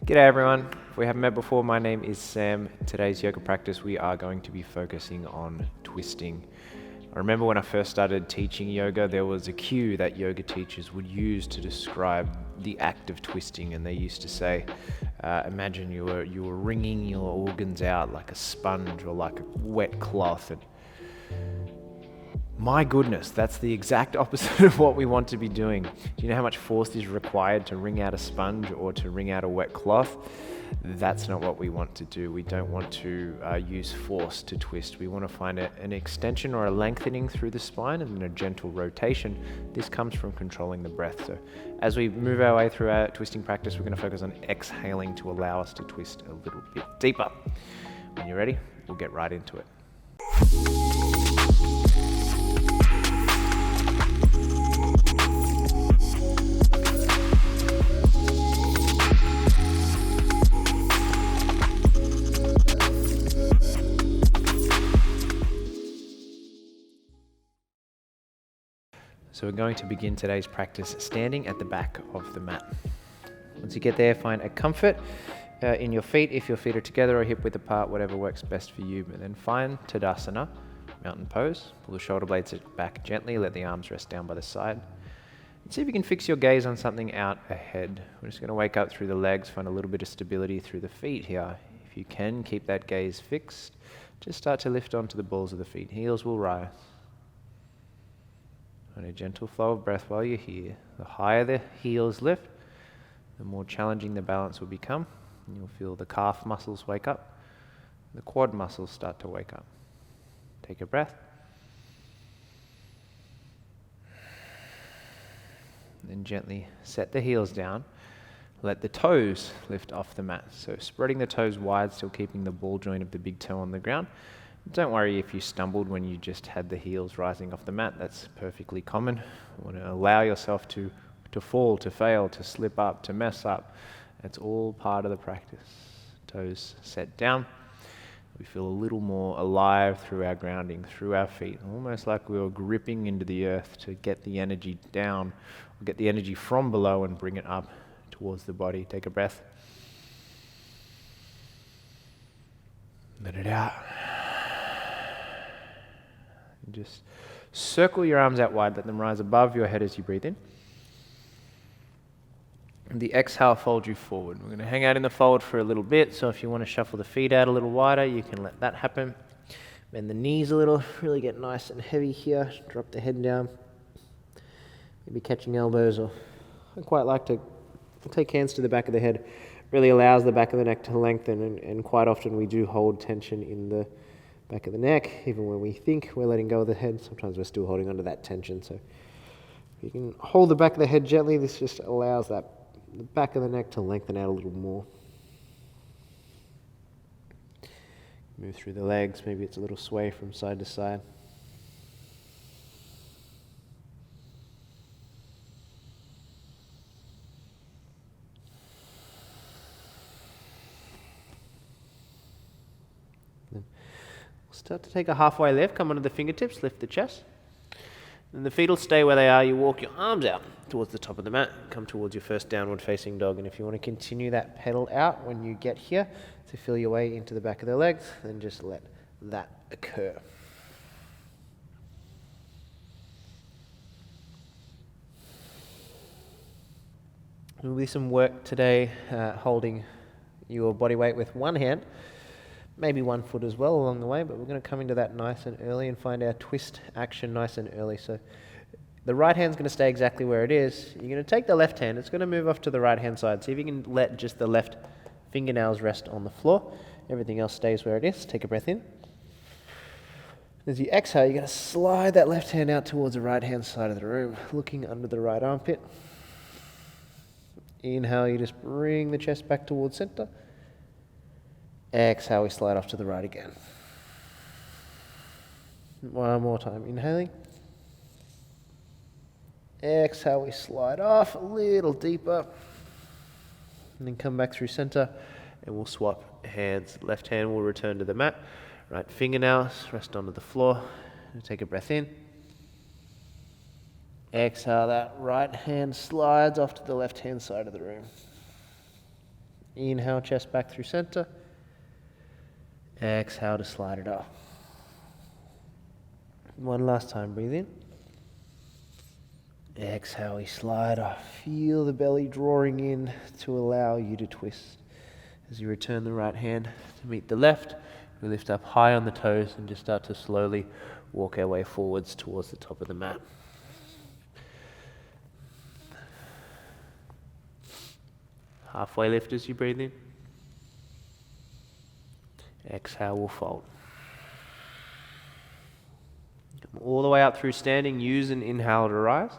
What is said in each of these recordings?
G'day everyone. If we haven't met before, my name is Sam. Today's yoga practice we are going to be focusing on twisting. I remember when I first started teaching yoga, there was a cue that yoga teachers would use to describe the act of twisting, and they used to say, imagine you were wringing your organs out like a sponge or like a wet cloth. And my goodness, that's the exact opposite of what we want to be doing. Do you know how much force is required to wring out a sponge or to wring out a wet cloth? That's not what we want to do. We don't want to use force to twist. We want to find an extension or a lengthening through the spine and then a gentle rotation. This comes from controlling the breath. So as we move our way through our twisting practice, we're going to focus on exhaling to allow us to twist a little bit deeper. When you're ready, we'll get right into it. So we're going to begin today's practice standing at the back of the mat. Once you get there, find a comfort in your feet, if your feet are together or hip width apart, whatever works best for you. But then find Tadasana, mountain pose. Pull the shoulder blades back gently, let the arms rest down by the side. And see if you can fix your gaze on something out ahead. We're just going to wake up through the legs, find a little bit of stability through the feet here. If you can, keep that gaze fixed. Just start to lift onto the balls of the feet. Heels will rise. And a gentle flow of breath while you're here. The higher the heels lift, the more challenging the balance will become. And you'll feel the calf muscles wake up. The quad muscles start to wake up. Take a breath. Then gently set the heels down. Let the toes lift off the mat. So spreading the toes wide, still keeping the ball joint of the big toe on the ground. Don't worry if you stumbled when you just had the heels rising off the mat. That's perfectly common. You want to allow yourself to fall, to fail, to slip up, to mess up. That's all part of the practice. Toes set down. We feel a little more alive through our grounding, through our feet, almost like we were gripping into the earth to get the energy down, or get the energy from below and bring it up towards the body. Take a breath. Let it out. Just circle your arms out wide, let them rise above your head as you breathe in. And the exhale, fold you forward. We're going to hang out in the fold for a little bit, so if you want to shuffle the feet out a little wider, you can let that happen. Bend the knees a little, really get nice and heavy here. Drop the head down. Maybe catching elbows, or I quite like to take hands to the back of the head. Really allows the back of the neck to lengthen, and quite often we do hold tension in the back of the neck. Even when we think we're letting go of the head, sometimes we're still holding onto that tension. So if you can hold the back of the head gently, this just allows the back of the neck to lengthen out a little more. Move through the legs, maybe it's a little sway from side to side. Start to take a halfway lift, come onto the fingertips, lift the chest. And the feet will stay where they are. You walk your arms out towards the top of the mat, come towards your first downward facing dog. And if you want to continue that pedal out when you get here to feel your way into the back of the legs, then just let that occur. There will be some work today holding your body weight with one hand. Maybe one foot as well along the way, but we're going to come into that nice and early and find our twist action nice and early. So the right hand's going to stay exactly where it is. You're going to take the left hand. It's going to move off to the right hand side. See if you can let just the left fingernails rest on the floor. Everything else stays where it is. Take a breath in. As you exhale, you're going to slide that left hand out towards the right hand side of the room, looking under the right armpit. Inhale, you just bring the chest back towards center. Exhale, we slide off to the right again. One more time, inhaling. Exhale, we slide off a little deeper. And then come back through center, and we'll swap hands. Left hand will return to the mat. Right fingernails rest onto the floor. And take a breath in. Exhale, that right hand slides off to the left hand side of the room. Inhale, chest back through center. Exhale to slide it up. One last time, breathe in. Exhale, we slide off. Feel the belly drawing in to allow you to twist. As you return the right hand to meet the left, we lift up high on the toes and just start to slowly walk our way forwards towards the top of the mat. Halfway lift as you breathe in. Exhale, we'll fold. Come all the way up through standing. Use an inhale to rise.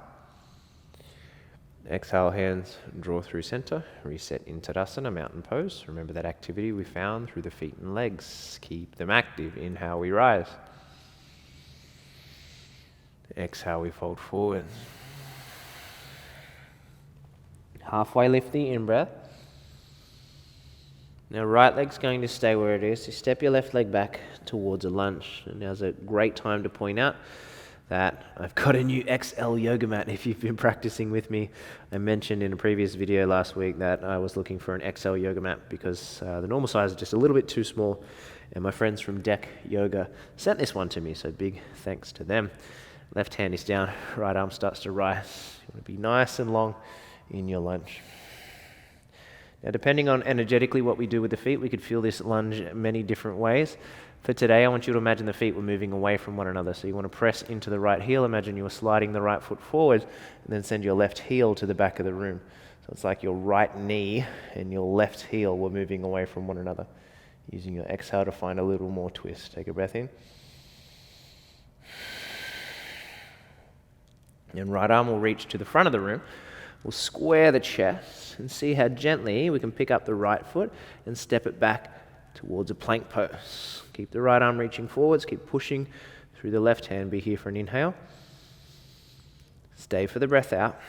Exhale, hands draw through center. Reset in Tadasana, mountain pose. Remember that activity we found through the feet and legs. Keep them active. Inhale, we rise. Exhale, we fold forward. Halfway lift the in-breath. Now right leg's going to stay where it is. So step your left leg back towards a lunge. And now's a great time to point out that I've got a new XL yoga mat. If you've been practicing with me, I mentioned in a previous video last week that I was looking for an XL yoga mat because the normal size is just a little bit too small. And my friends from Deck Yoga sent this one to me, so big thanks to them. Left hand is down, right arm starts to rise. You want to be nice and long in your lunge. Now, depending on energetically what we do with the feet, we could feel this lunge many different ways. For today, I want you to imagine the feet were moving away from one another. So you want to press into the right heel. Imagine you were sliding the right foot forward and then send your left heel to the back of the room. So it's like your right knee and your left heel were moving away from one another. Using your exhale to find a little more twist. Take a breath in. And right arm will reach to the front of the room. We'll square the chest and see how gently we can pick up the right foot and step it back towards a plank pose. Keep the right arm reaching forwards, keep pushing through the left hand. Be here for an inhale. Stay for the breath out.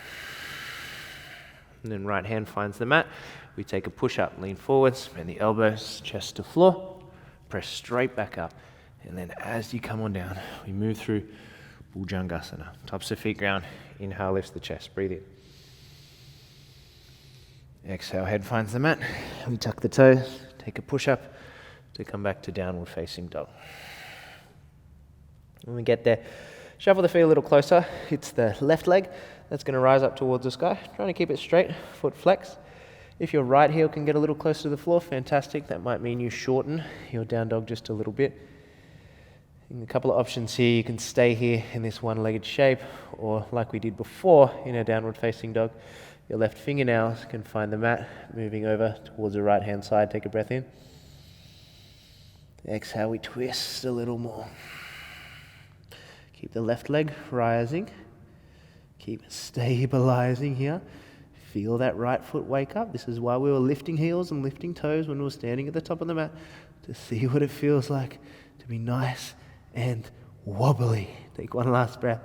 And then right hand finds the mat. We take a push up, lean forwards, bend the elbows, chest to floor, press straight back up. And then as you come on down, we move through Bhujangasana. Tops of feet ground, inhale lifts the chest, breathe in. Exhale, head finds the mat. We tuck the toes, take a push up to come back to downward facing dog. When we get there, shuffle the feet a little closer. It's the left leg that's going to rise up towards the sky. Trying to keep it straight, foot flex. If your right heel can get a little closer to the floor, fantastic. That might mean you shorten your down dog just a little bit. A couple of options here. You can stay here in this one-legged shape, or like we did before in our downward facing dog, your left fingernails can find the mat, moving over towards the right-hand side. Take a breath in. Exhale, we twist a little more. Keep the left leg rising. Keep stabilizing here. Feel that right foot wake up. This is why we were lifting heels and lifting toes when we were standing at the top of the mat, to see what it feels like to be nice and wobbly. Take one last breath.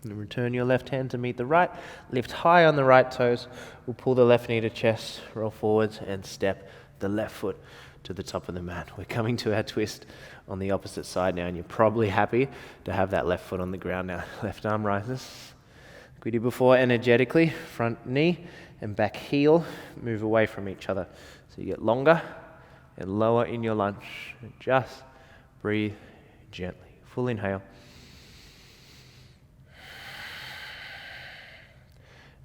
And return your left hand to meet the right. Lift high on the right toes. We'll pull the left knee to chest, roll forwards, and step the left foot to the top of the mat. We're coming to our twist on the opposite side now, and you're probably happy to have that left foot on the ground now. Left arm rises. Like we did before, energetically, front knee and back heel move away from each other. So you get longer and lower in your lunge. And just breathe gently. Full inhale.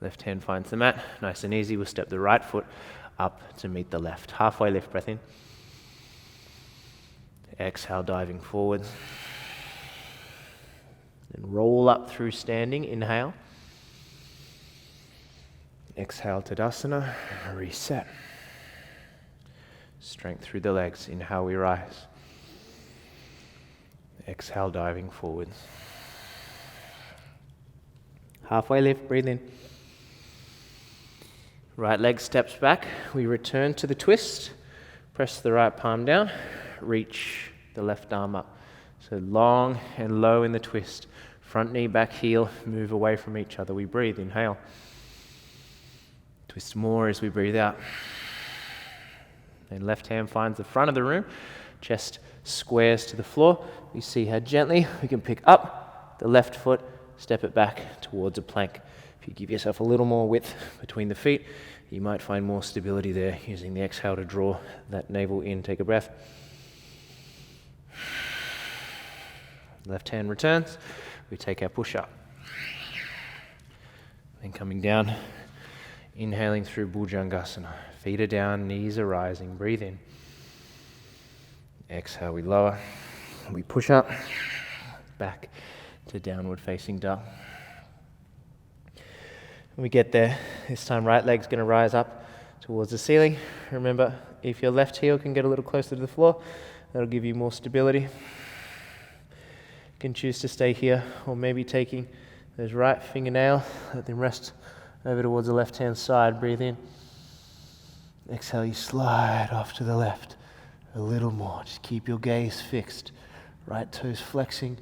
Left hand finds the mat. Nice and easy. We'll step the right foot up to meet the left. Halfway lift, breath in. Exhale, diving forwards. Then roll up through standing. Inhale. Exhale, Tadasana. Reset. Strength through the legs. Inhale, we rise. Exhale, diving forwards. Halfway lift, breathe in. Right leg steps back. We return to the twist. Press the right palm down. Reach the left arm up. So long and low in the twist. Front knee, back heel, move away from each other. We breathe. Inhale. Twist more as we breathe out. Then left hand finds the front of the room. Chest squares to the floor. We see how gently we can pick up the left foot, step it back towards a plank. If you give yourself a little more width between the feet, you might find more stability there using the exhale to draw that navel in. Take a breath. Left hand returns. We take our push-up. Then coming down, inhaling through Bhujangasana. Feet are down, knees are rising. Breathe in. Exhale, we lower. We push up. Back to downward facing dog. When we get there, this time right leg's going to rise up towards the ceiling. Remember, if your left heel can get a little closer to the floor, that'll give you more stability. You can choose to stay here, or maybe taking those right fingernail, let them rest over towards the left-hand side. Breathe in. Exhale, you slide off to the left a little more. Just keep your gaze fixed. Right toes flexing,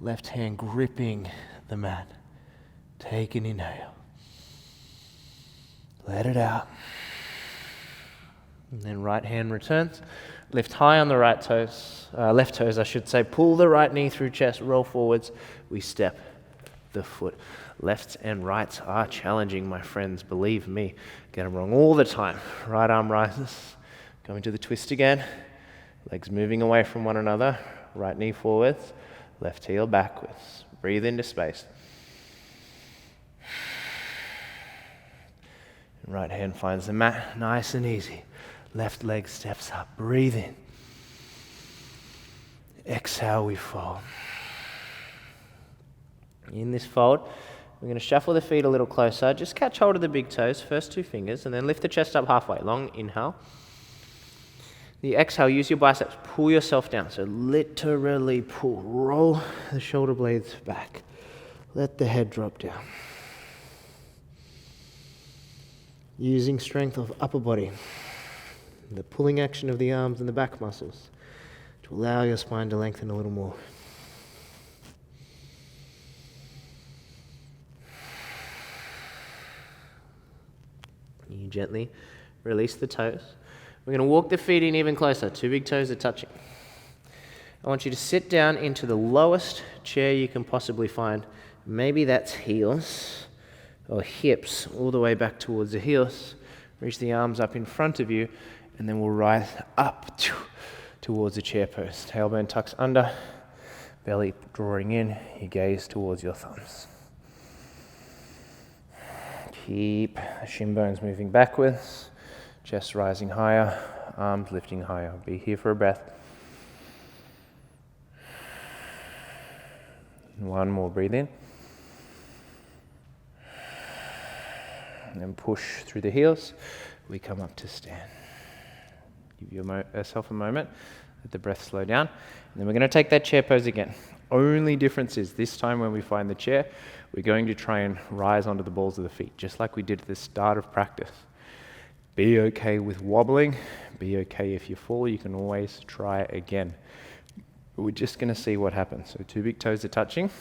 left hand gripping the mat. Take an inhale. Let it out. And then right hand returns. Lift high on the right toes, left toes I should say. Pull the right knee through chest, roll forwards. We step the foot. Lefts and rights are challenging, my friends, believe me. Get them wrong all the time. Right arm rises, going to the twist again. Legs moving away from one another. Right knee forwards, left heel backwards. Breathe into space. Right hand finds the mat, nice and easy. Left leg steps up, breathe in. Exhale, we fold. In this fold, we're going to shuffle the feet a little closer. Just catch hold of the big toes, first two fingers, and then lift the chest up halfway. Long inhale. The exhale, use your biceps, pull yourself down. So literally pull, roll the shoulder blades back. Let the head drop down. Using strength of upper body, the pulling action of the arms and the back muscles to allow your spine to lengthen a little more. You gently release the toes. We're going to walk the feet in even closer. Two big toes are touching. I want you to sit down into the lowest chair you can possibly find. Maybe that's heels or hips all the way back towards the heels. Reach the arms up in front of you, and then we'll rise up towards the chair pose. Tailbone tucks under, belly drawing in, your gaze towards your thumbs. Keep the shin bones moving backwards, chest rising higher, arms lifting higher. Be here for a breath. One more, breathe in. And then push through the heels. We come up to stand. Give yourself a moment. Let the breath slow down. And then we're going to take that chair pose again. Only difference is this time when we find the chair, we're going to try and rise onto the balls of the feet, just like we did at the start of practice. Be okay with wobbling. Be okay if you fall. You can always try again. But we're just going to see what happens. So two big toes are touching.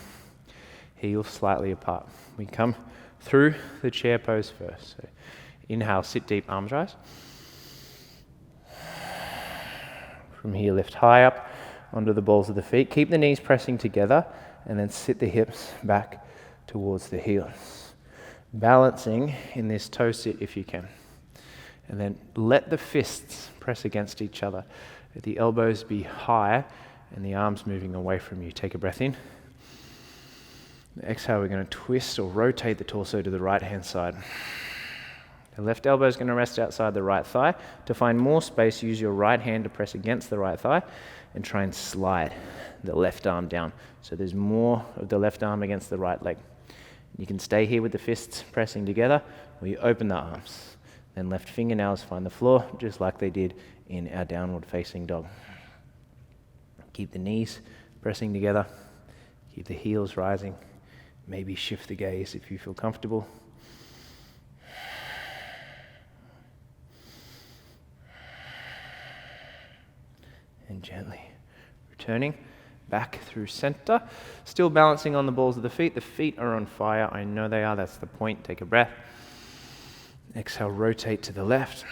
Heels slightly apart. We come through the chair pose first. So inhale, sit deep, arms rise. From here, lift high up onto the balls of the feet. Keep the knees pressing together, and then sit the hips back towards the heels. Balancing in this toe sit if you can. And then let the fists press against each other. Let the elbows be high and the arms moving away from you. Take a breath in. Exhale, we're going to twist or rotate the torso to the right-hand side. The left elbow is going to rest outside the right thigh. To find more space, use your right hand to press against the right thigh and try and slide the left arm down. So there's more of the left arm against the right leg. You can stay here with the fists pressing together, or you open the arms. Then left fingernails find the floor, just like they did in our downward facing dog. Keep the knees pressing together. Keep the heels rising. Maybe shift the gaze if you feel comfortable. And gently returning back through center. Still balancing on the balls of the feet. The feet are on fire. I know they are. That's the point. Take a breath. Exhale, rotate to the left.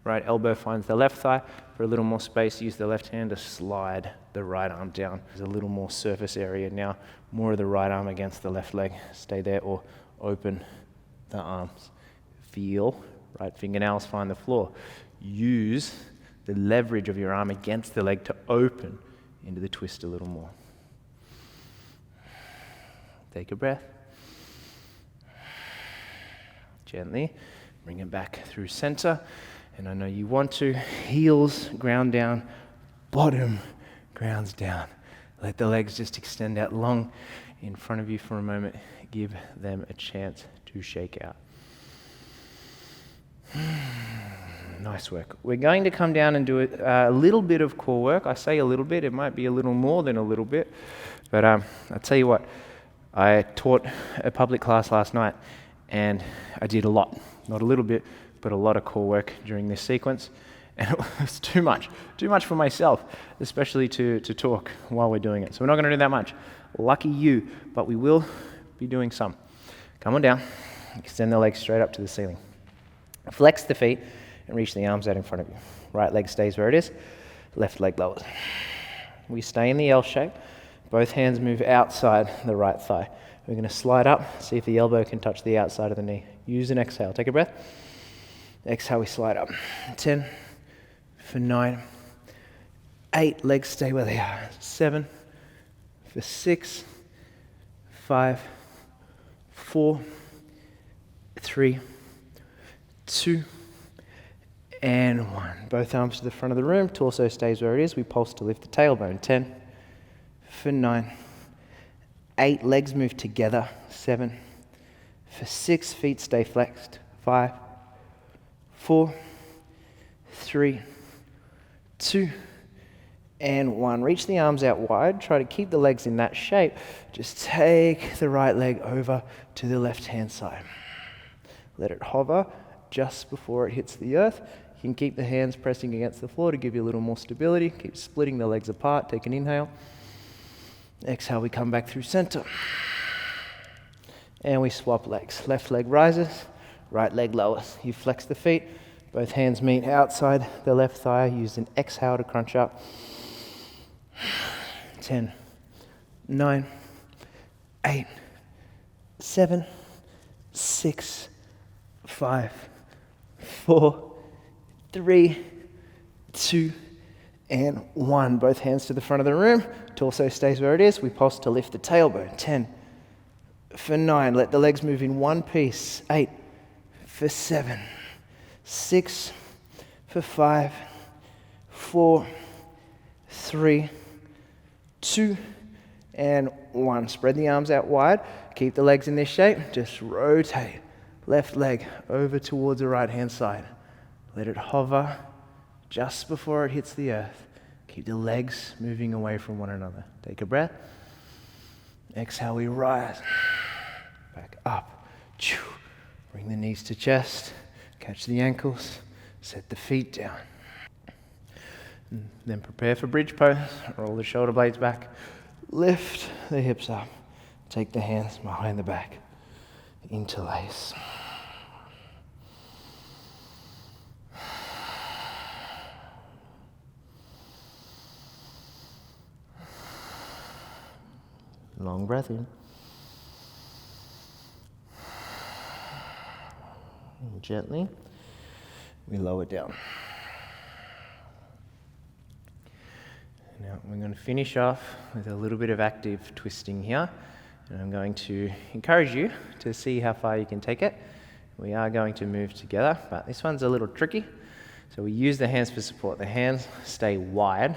Right elbow finds the left thigh. for a little more space, use the left hand to slide the right arm down. There's a little more surface area now, more of the right arm against the left leg. Stay there or open the arms. Feel, right fingernails find the floor. Use the leverage of your arm against the leg to open into the twist a little more. Take a breath. Gently bring it back through center. And I know you want to. Heels ground down, bottom grounds down. Let the legs just extend out long in front of you for a moment. Give them a chance to shake out. Nice work. We're going to come down and do a little bit of core work. I say a little bit, it might be a little more than a little bit. But I'll tell you what, I taught a public class last night and I did a lot. Not a little bit, but a lot of core work during this sequence. And it was too much for myself, especially to talk while we're doing it. So we're not going to do that much. Lucky you, but we will be doing some. Come on down, extend the legs straight up to the ceiling. Flex the feet and reach the arms out in front of you. Right leg stays where it is, left leg lowers. We stay in the L shape. Both hands move outside the right thigh. We're going to slide up, see if the elbow can touch the outside of the knee. Use an exhale. Take a breath. Exhale, we slide up. 10 for 9. 8, legs stay where they are. 7 for 6. 5, 4, 3, 2, and 1. Both arms to the front of the room. Torso stays where it is. We pulse to lift the tailbone. 10 for 9. 8, legs move together. 7 for 6, feet stay flexed. 5, 4, 3, 2, and 1. Reach the arms out wide. Try to keep the legs in that shape. Just take the right leg over to the left-hand side. Let it hover just before it hits the earth. You can keep the hands pressing against the floor to give you a little more stability. Keep splitting the legs apart. Take an inhale. Exhale, we come back through center. And we swap legs. Left leg rises, right leg lowers. You flex the feet. Both hands meet outside the left thigh. Use an exhale to crunch up. 10, 9, 8, 7, 6, 5, 4, 3, 2, and 1. Both hands to the front of the room. Torso stays where it is. We pulse to lift the tailbone. 10 for 9. Let the legs move in one piece. 8 for 7. 6 for 5. 4, 3, 2, and 1. Spread the arms out wide. Keep the legs in this shape. Just rotate left leg over towards the right-hand side. Let it hover just before it hits the earth. Keep the legs moving away from one another. Take a breath. Exhale, we rise. Back up. Bring the knees to chest. Catch the ankles. Set the feet down. And then prepare for bridge pose. Roll the shoulder blades back. Lift the hips up. Take the hands behind the back. Interlace. Long breath in. And gently, we lower down. Now we're going to finish off with a little bit of active twisting here. And I'm going to encourage you to see how far you can take it. We are going to move together, but this one's a little tricky. So we use the hands for support. The hands stay wide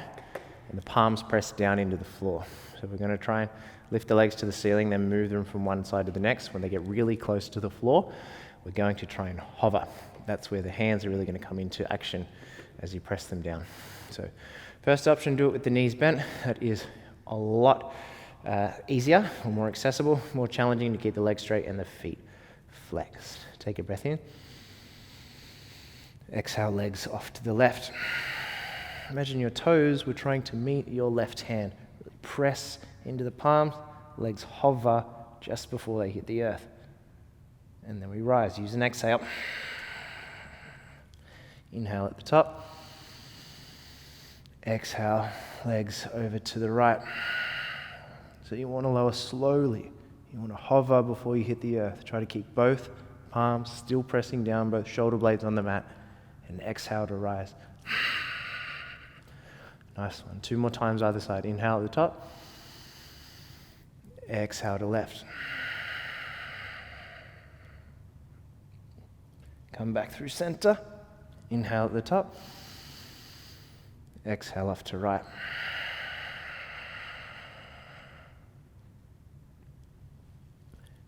and the palms press down into the floor. So we're going to try and lift the legs to the ceiling, then move them from one side to the next. When they get really close to the floor, we're going to try and hover. That's where the hands are really going to come into action as you press them down. So first option, do it with the knees bent. That is a lot easier, or more accessible, more challenging to keep the legs straight and the feet flexed. Take a breath in. Exhale, legs off to the left. Imagine your toes were trying to meet your left hand. Really press into the palms, legs hover just before they hit the earth. And then we rise. Use an exhale. Inhale at the top. Exhale, legs over to the right. So you want to lower slowly. You want to hover before you hit the earth. Try to keep both palms still pressing down, both shoulder blades on the mat, and exhale to rise. Nice one. 2 more times either side. Inhale at the top. Exhale to left. Come back through center. Inhale at the top. Exhale off to right.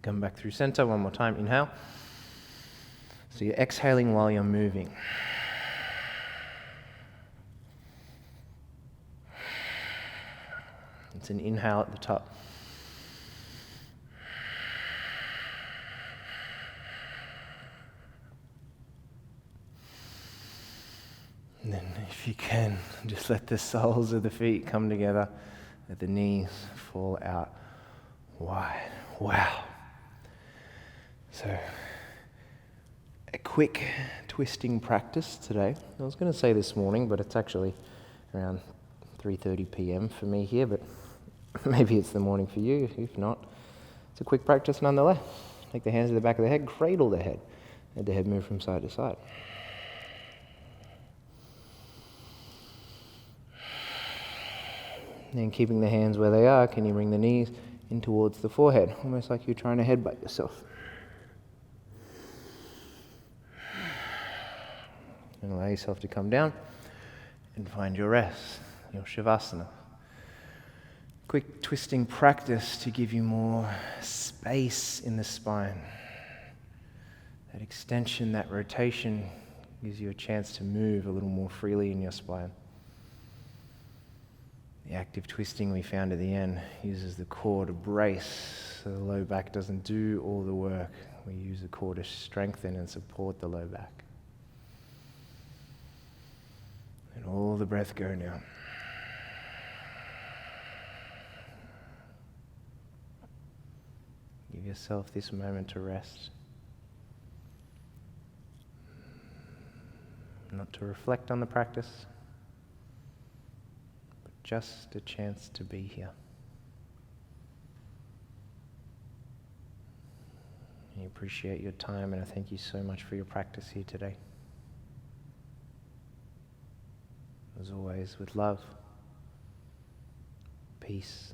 Come back through center. 1 more time. Inhale. So you're exhaling while you're moving. It's an inhale at the top. And then if you can, just let the soles of the feet come together, let the knees fall out wide. Wow. So, a quick twisting practice today. I was going to say this morning, but it's actually around 3:30 p.m. for me here, but maybe it's the morning for you. If not, it's a quick practice nonetheless. Take the hands to the back of the head, cradle the head. Let the head move from side to side. And keeping the hands where they are, can you bring the knees in towards the forehead, almost like you're trying to headbutt yourself. And allow yourself to come down and find your rest, your Shavasana. Quick twisting practice to give you more space in the spine. That extension, that rotation gives you a chance to move a little more freely in your spine. The active twisting we found at the end uses the core to brace so the low back doesn't do all the work. We use the core to strengthen and support the low back. And all the breath go now. Give yourself this moment to rest. Not to reflect on the practice, but just a chance to be here. I appreciate your time, and I thank you so much for your practice here today. As always, with love, peace,